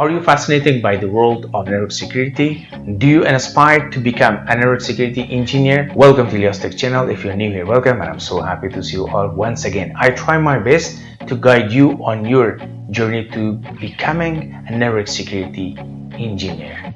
Are you fascinated by the world of network security? Do you aspire to become a network security engineer? Welcome to Elyas Tech Channel. If you're new here, welcome, and I'm so happy to see you all once again. I try my best to guide you on your journey to becoming a network security engineer.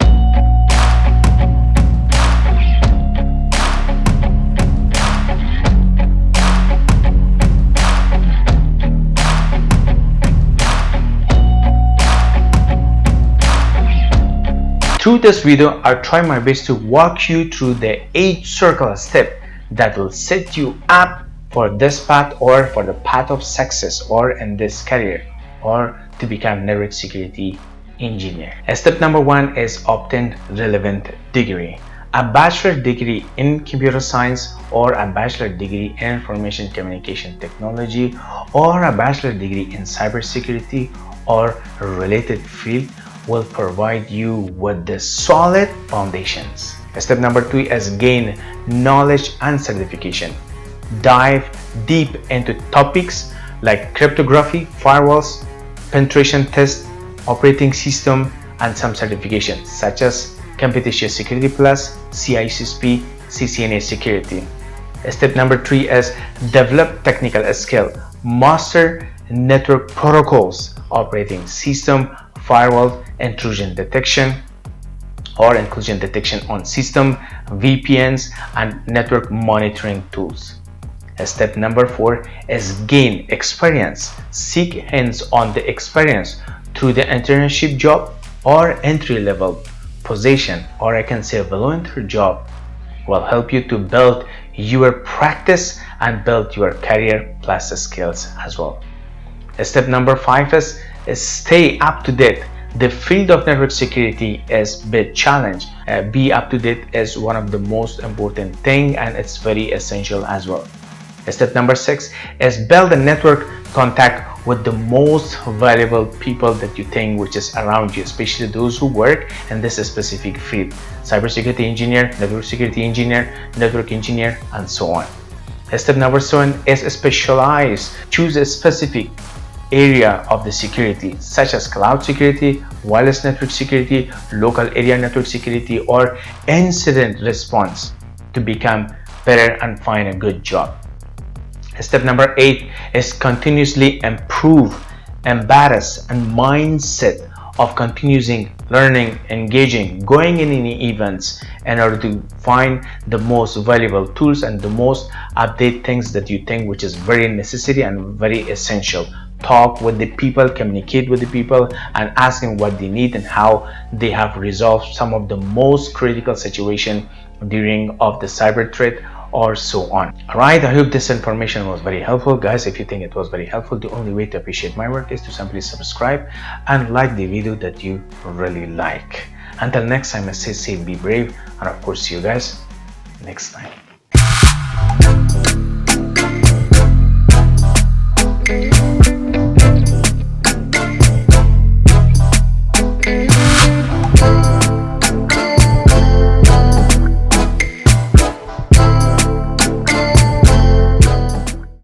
Through this video, I'll try my best to walk you through the 8 circular steps that will set you up for this path or for the path of success or in this career or to become network security engineer. Step number 1 is obtain relevant degree. A bachelor degree in computer science or a bachelor degree in information communication technology or a bachelor degree in cybersecurity or related field will provide you with the solid foundations. Step number 2 is gain knowledge and certification. Dive deep into topics like cryptography, firewalls, penetration test, operating system, and some certifications such as CompTIA Security Plus, CISSP, CCNA Security. Step number 3 is develop technical skill. Master network protocols, operating system, firewall, intrusion detection or inclusion detection on system, VPNs, and network monitoring tools. Step number 4 is gain experience. Seek hands-on the experience through the internship job or entry-level position, or I can say volunteer job will help you to build your practice and build your career plus skills as well. Step number 5 is stay up to date. The field of network security is a big challenge. Be up to date is one of the most important thing, and it's very essential as well. Step number 6 is build a network contact with the most valuable people that you think which is around you, especially those who work in this specific field. Cybersecurity engineer, network security engineer, network engineer, and so on. Step number 7 is specialize. Choose a specific area of the security such as cloud security, wireless network security, local area network security, or incident response to become better and find a good job. Step number 8 is continuously improve, embarrass, and mindset of continuing learning, engaging, going in any events in order to find the most valuable tools and the most update things that you think which is very necessary and very essential. Talk with the people, communicate with the people, and ask them what they need and how they have resolved some of the most critical situation during of the cyber threat or so on. Alright, I hope this information was very helpful. Guys, if you think it was very helpful, the only way to appreciate my work is to simply subscribe and like the video that you really like. Until next time, I say safe, be brave, and of course see you guys next time.